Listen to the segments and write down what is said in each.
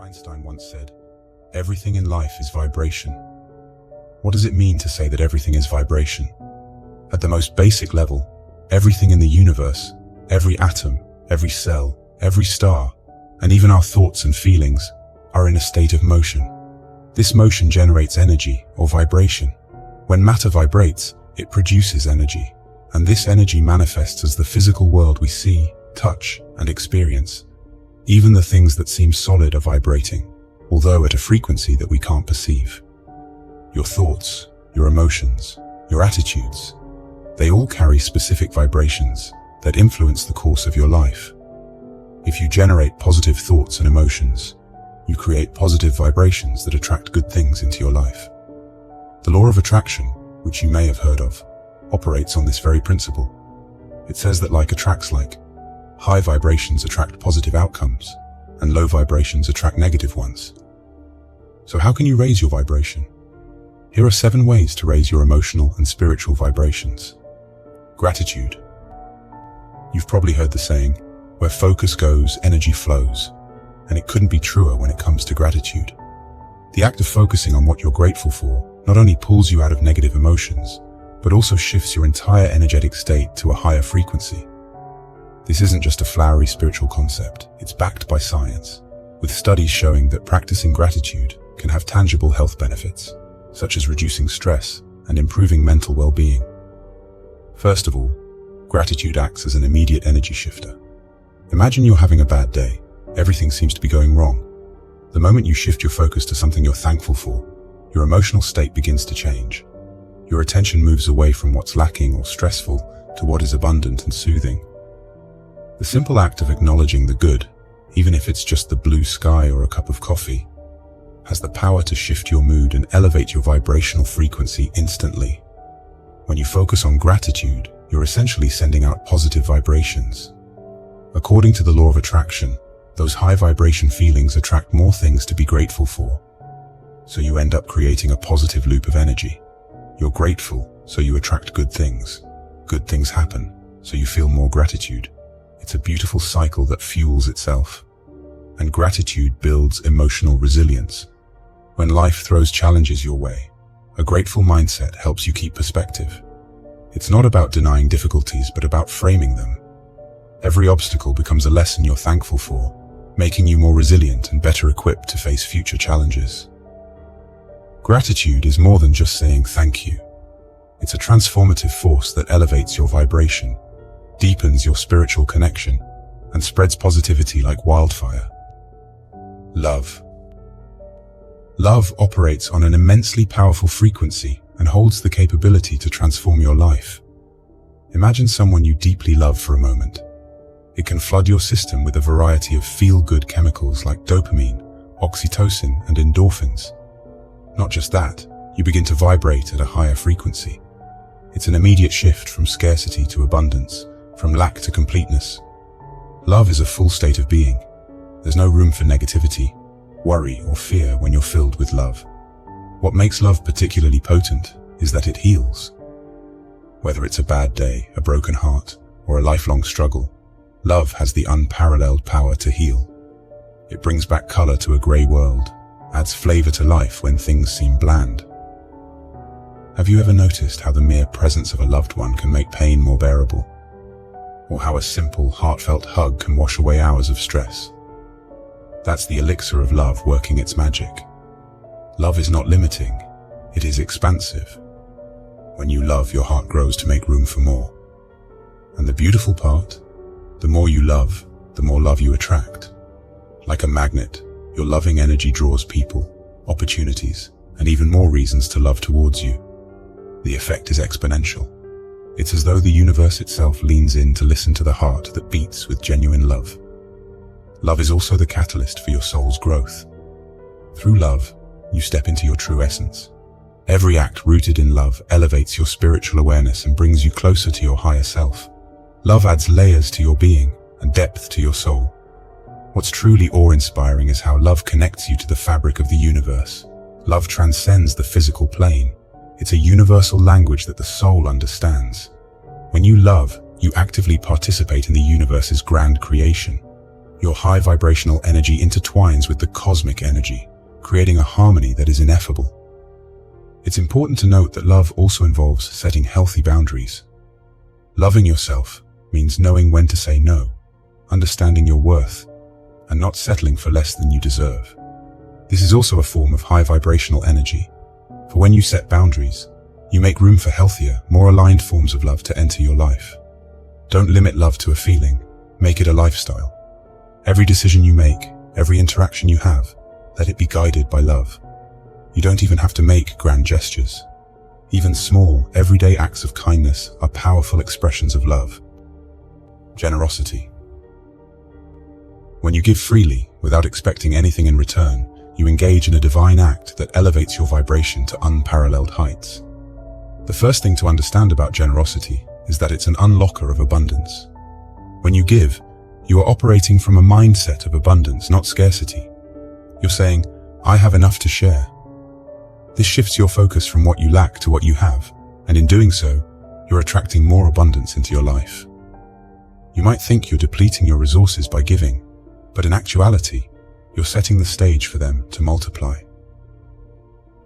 Einstein once said, "Everything in life is vibration." What does it mean to say that everything is vibration? At the most basic level, everything in the universe, every atom, every cell, every star, and even our thoughts and feelings are in a state of motion. This motion generates energy or vibration. When matter vibrates, it produces energy, and this energy manifests as the physical world we see, touch, and experience. Even the things that seem solid are vibrating, although at a frequency that we can't perceive. Your thoughts, your emotions, your attitudes, they all carry specific vibrations that influence the course of your life. If you generate positive thoughts and emotions, you create positive vibrations that attract good things into your life. The law of attraction, which you may have heard of, operates on this very principle. It says that like attracts like. High vibrations attract positive outcomes, and low vibrations attract negative ones. So how can you raise your vibration? Here are 7 ways to raise your emotional and spiritual vibrations. Gratitude. You've probably heard the saying, where focus goes, energy flows, and it couldn't be truer when it comes to gratitude. The act of focusing on what you're grateful for not only pulls you out of negative emotions, but also shifts your entire energetic state to a higher frequency. This isn't just a flowery spiritual concept, it's backed by science, with studies showing that practicing gratitude can have tangible health benefits, such as reducing stress and improving mental well-being. First of all, gratitude acts as an immediate energy shifter. Imagine you're having a bad day. Everything seems to be going wrong. The moment you shift your focus to something you're thankful for, your emotional state begins to change. Your attention moves away from what's lacking or stressful to what is abundant and soothing. The simple act of acknowledging the good, even if it's just the blue sky or a cup of coffee, has the power to shift your mood and elevate your vibrational frequency instantly. When you focus on gratitude, you're essentially sending out positive vibrations. According to the law of attraction, those high vibration feelings attract more things to be grateful for. So you end up creating a positive loop of energy. You're grateful, so you attract good things. Good things happen, so you feel more gratitude. It's a beautiful cycle that fuels itself. And gratitude builds emotional resilience. When life throws challenges your way, a grateful mindset helps you keep perspective. It's not about denying difficulties, but about framing them. Every obstacle becomes a lesson you're thankful for, making you more resilient and better equipped to face future challenges. Gratitude is more than just saying thank you. It's a transformative force that elevates your vibration, deepens your spiritual connection, and spreads positivity like wildfire. Love. Love operates on an immensely powerful frequency and holds the capability to transform your life. Imagine someone you deeply love for a moment. It can flood your system with a variety of feel-good chemicals like dopamine, oxytocin, and endorphins. Not just that, you begin to vibrate at a higher frequency. It's an immediate shift from scarcity to abundance, from lack to completeness. Love is a full state of being. There's no room for negativity, worry, or fear when you're filled with love. What makes love particularly potent is that it heals. Whether it's a bad day, a broken heart, or a lifelong struggle, love has the unparalleled power to heal. It brings back color to a gray world, adds flavor to life when things seem bland. Have you ever noticed how the mere presence of a loved one can make pain more bearable? Or how a simple, heartfelt hug can wash away hours of stress? That's the elixir of love working its magic. Love is not limiting, it is expansive. When you love, your heart grows to make room for more. And the beautiful part, the more you love, the more love you attract. Like a magnet, your loving energy draws people, opportunities, and even more reasons to love towards you. The effect is exponential. It's as though the universe itself leans in to listen to the heart that beats with genuine love. Love is also the catalyst for your soul's growth. Through love, you step into your true essence. Every act rooted in love elevates your spiritual awareness and brings you closer to your higher self. Love adds layers to your being and depth to your soul. What's truly awe-inspiring is how love connects you to the fabric of the universe. Love transcends the physical plane. It's a universal language that the soul understands. When you love, you actively participate in the universe's grand creation. Your high vibrational energy intertwines with the cosmic energy, creating a harmony that is ineffable. It's important to note that love also involves setting healthy boundaries. Loving yourself means knowing when to say no, understanding your worth, and not settling for less than you deserve. This is also a form of high vibrational energy, for when you set boundaries, you make room for healthier, more aligned forms of love to enter your life. Don't limit love to a feeling, make it a lifestyle. Every decision you make, every interaction you have, let it be guided by love. You don't even have to make grand gestures. Even small, everyday acts of kindness are powerful expressions of love. Generosity. When you give freely, without expecting anything in return, you engage in a divine act that elevates your vibration to unparalleled heights. The first thing to understand about generosity is that it's an unlocker of abundance. When you give, you are operating from a mindset of abundance, not scarcity. You're saying, I have enough to share. This shifts your focus from what you lack to what you have, and in doing so, you're attracting more abundance into your life. You might think you're depleting your resources by giving, but in actuality, you're setting the stage for them to multiply.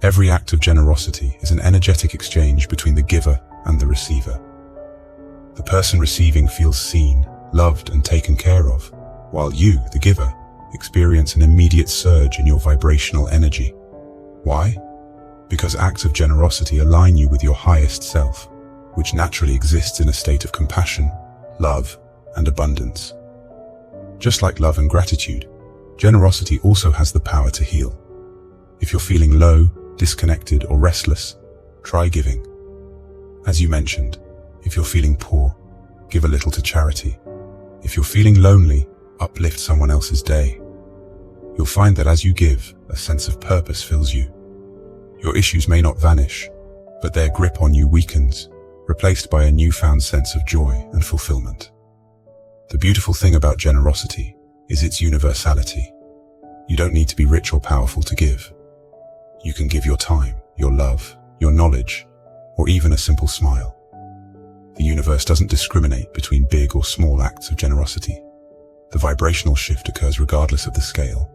Every act of generosity is an energetic exchange between the giver and the receiver. The person receiving feels seen, loved, and taken care of, while you, the giver, experience an immediate surge in your vibrational energy. Why? Because acts of generosity align you with your highest self, which naturally exists in a state of compassion, love, and abundance. Just like love and gratitude, generosity also has the power to heal. If you're feeling low, disconnected, or restless, try giving. As you mentioned, if you're feeling poor, give a little to charity. If you're feeling lonely, uplift someone else's day. You'll find that as you give, a sense of purpose fills you. Your issues may not vanish, but their grip on you weakens, replaced by a newfound sense of joy and fulfillment. The beautiful thing about generosity is its universality. You don't need to be rich or powerful to give. You can give your time, your love, your knowledge, or even a simple smile. The universe doesn't discriminate between big or small acts of generosity. The vibrational shift occurs regardless of the scale.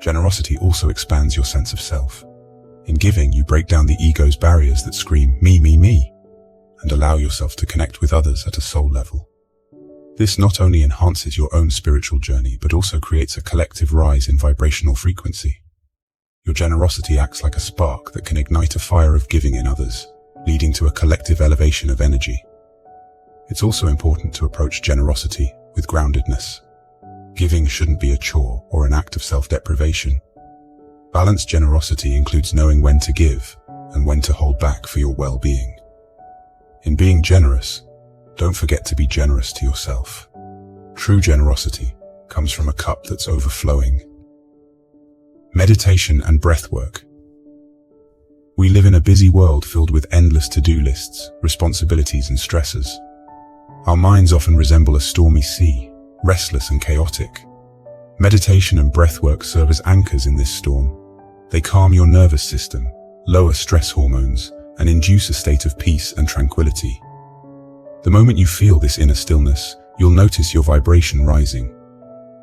Generosity also expands your sense of self. In giving, you break down the ego's barriers that scream, me, me, me, and allow yourself to connect with others at a soul level. This not only enhances your own spiritual journey, but also creates a collective rise in vibrational frequency. Your generosity acts like a spark that can ignite a fire of giving in others, leading to a collective elevation of energy. It's also important to approach generosity with groundedness. Giving shouldn't be a chore or an act of self-deprivation. Balanced generosity includes knowing when to give and when to hold back for your well-being. In being generous, don't forget to be generous to yourself. True generosity comes from a cup that's overflowing. Meditation and breathwork. We live in a busy world filled with endless to-do lists, responsibilities, and stresses. Our minds often resemble a stormy sea, restless and chaotic. Meditation and breathwork serve as anchors in this storm. They calm your nervous system, lower stress hormones, and induce a state of peace and tranquility. The moment you feel this inner stillness, you'll notice your vibration rising.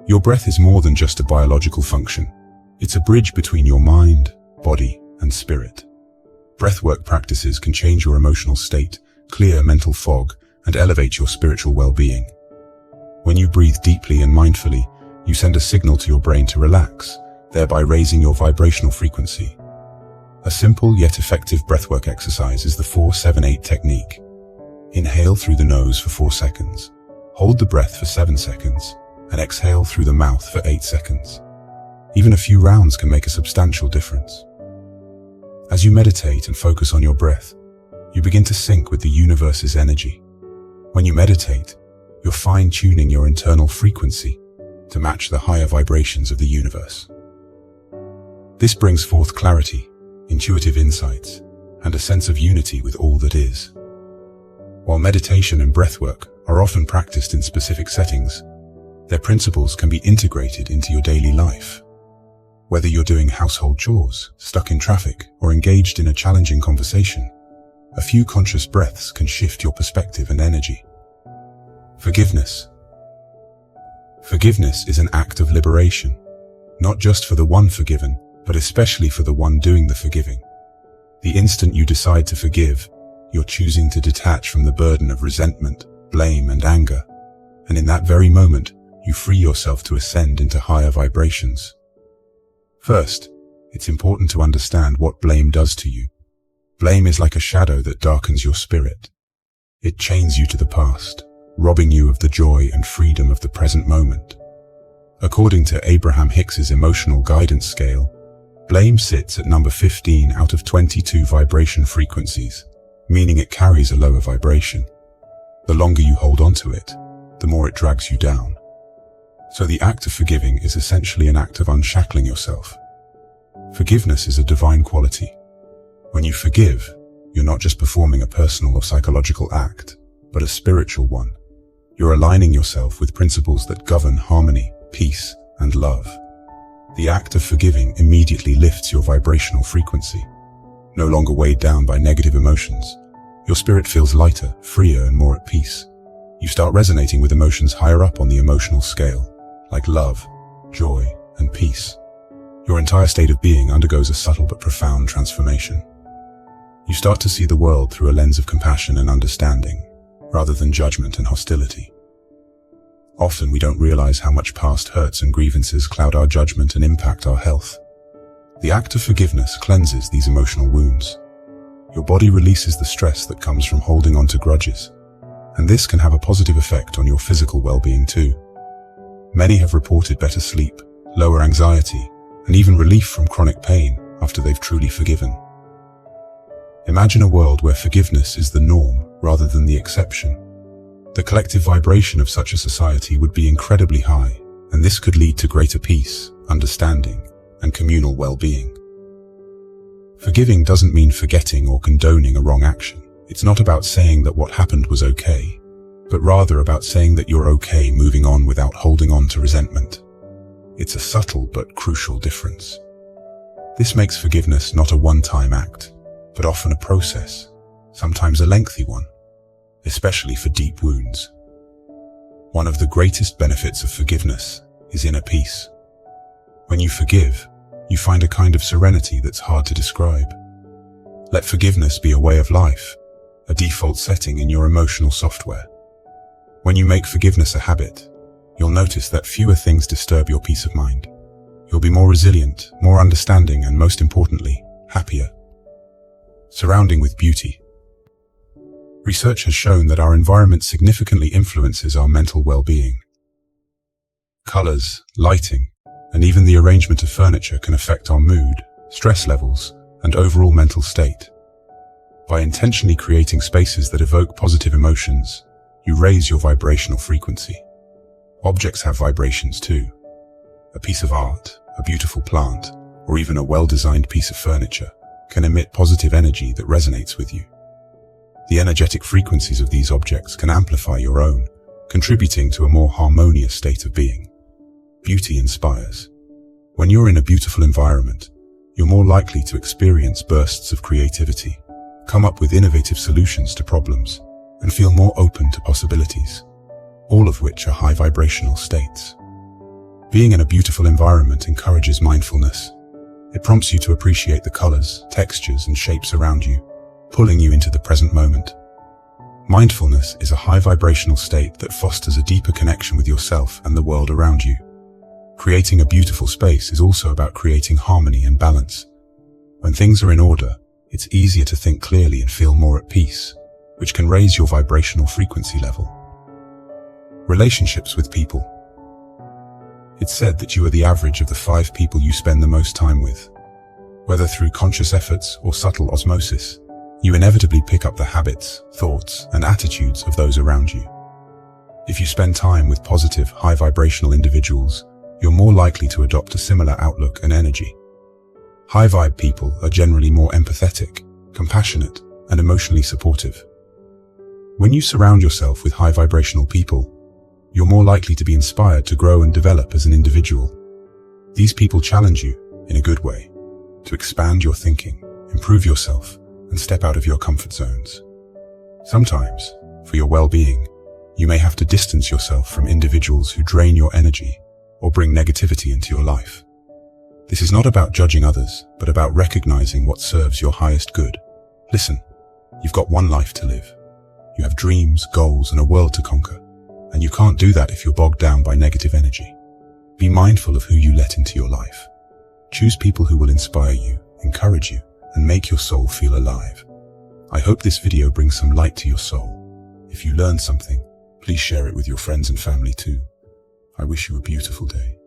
Your breath is more than just a biological function. It's a bridge between your mind, body, and spirit. Breathwork practices can change your emotional state, clear mental fog, and elevate your spiritual well-being. When you breathe deeply and mindfully, you send a signal to your brain to relax, thereby raising your vibrational frequency. A simple yet effective breathwork exercise is the 4-7-8 technique. Inhale through the nose for 4 seconds, hold the breath for 7 seconds, and exhale through the mouth for 8 seconds. Even a few rounds can make a substantial difference. As you meditate and focus on your breath, you begin to sync with the universe's energy. When you meditate, you're fine-tuning your internal frequency to match the higher vibrations of the universe. This brings forth clarity, intuitive insights, and a sense of unity with all that is. While meditation and breathwork are often practiced in specific settings, their principles can be integrated into your daily life. Whether you're doing household chores, stuck in traffic, or engaged in a challenging conversation, a few conscious breaths can shift your perspective and energy. Forgiveness. Forgiveness is an act of liberation, not just for the one forgiven, but especially for the one doing the forgiving. The instant you decide to forgive, you're choosing to detach from the burden of resentment, blame, and anger. And in that very moment, you free yourself to ascend into higher vibrations. First, it's important to understand what blame does to you. Blame is like a shadow that darkens your spirit. It chains you to the past, robbing you of the joy and freedom of the present moment. According to Abraham Hicks's emotional guidance scale, blame sits at number 15 out of 22 vibration frequencies, meaning it carries a lower vibration. The longer you hold on to it, the more it drags you down. So the act of forgiving is essentially an act of unshackling yourself. Forgiveness is a divine quality. When you forgive, you're not just performing a personal or psychological act, but a spiritual one. You're aligning yourself with principles that govern harmony, peace, and love. The act of forgiving immediately lifts your vibrational frequency. No longer weighed down by negative emotions, your spirit feels lighter, freer, and more at peace. You start resonating with emotions higher up on the emotional scale, like love, joy, and peace. Your entire state of being undergoes a subtle but profound transformation. You start to see the world through a lens of compassion and understanding, rather than judgment and hostility. Often we don't realize how much past hurts and grievances cloud our judgment and impact our health. The act of forgiveness cleanses these emotional wounds. Your body releases the stress that comes from holding on to grudges, and this can have a positive effect on your physical well-being too. Many have reported better sleep, lower anxiety, and even relief from chronic pain after they've truly forgiven. Imagine a world where forgiveness is the norm rather than the exception. The collective vibration of such a society would be incredibly high, and this could lead to greater peace, understanding, and communal well-being. Forgiving doesn't mean forgetting or condoning a wrong action. It's not about saying that what happened was okay, but rather about saying that you're okay moving on without holding on to resentment. It's a subtle but crucial difference. This makes forgiveness not a one-time act, but often a process, sometimes a lengthy one, especially for deep wounds. One of the greatest benefits of forgiveness is inner peace. When you forgive, you find a kind of serenity that's hard to describe. Let forgiveness be a way of life, a default setting in your emotional software. When you make forgiveness a habit, you'll notice that fewer things disturb your peace of mind. You'll be more resilient, more understanding, and most importantly, happier. Surrounding with beauty. Research has shown that our environment significantly influences our mental well-being. Colors, lighting, and even the arrangement of furniture can affect our mood, stress levels, and overall mental state. By intentionally creating spaces that evoke positive emotions, you raise your vibrational frequency. Objects have vibrations too. A piece of art, a beautiful plant, or even a well-designed piece of furniture can emit positive energy that resonates with you. The energetic frequencies of these objects can amplify your own, contributing to a more harmonious state of being. Beauty inspires. When you're in a beautiful environment, you're more likely to experience bursts of creativity, come up with innovative solutions to problems, and feel more open to possibilities, all of which are high vibrational states. Being in a beautiful environment encourages mindfulness. It prompts you to appreciate the colors, textures, and shapes around you, pulling you into the present moment. Mindfulness is a high vibrational state that fosters a deeper connection with yourself and the world around you. Creating a beautiful space is also about creating harmony and balance. When things are in order, it's easier to think clearly and feel more at peace, which can raise your vibrational frequency level. Relationships with people. It's said that you are the average of the 5 people you spend the most time with. Whether through conscious efforts or subtle osmosis, you inevitably pick up the habits, thoughts, and attitudes of those around you. If you spend time with positive, high vibrational individuals, you're more likely to adopt a similar outlook and energy. High vibe people are generally more empathetic, compassionate, and emotionally supportive. When you surround yourself with high vibrational people, you're more likely to be inspired to grow and develop as an individual. These people challenge you, in a good way, to expand your thinking, improve yourself, and step out of your comfort zones. Sometimes, for your well-being, You may have to distance yourself from individuals who drain your energy or bring negativity into your life. This is not about judging others, but about recognizing what serves your highest good. Listen, you've got one life to live. You have dreams, goals, and a world to conquer, and you can't do that if you're bogged down by negative energy. Be mindful of who you let into your life. Choose people who will inspire you, encourage you, and make your soul feel alive. I hope this video brings some light to your soul. If you learned something, please share it with your friends and family too. I wish you a beautiful day.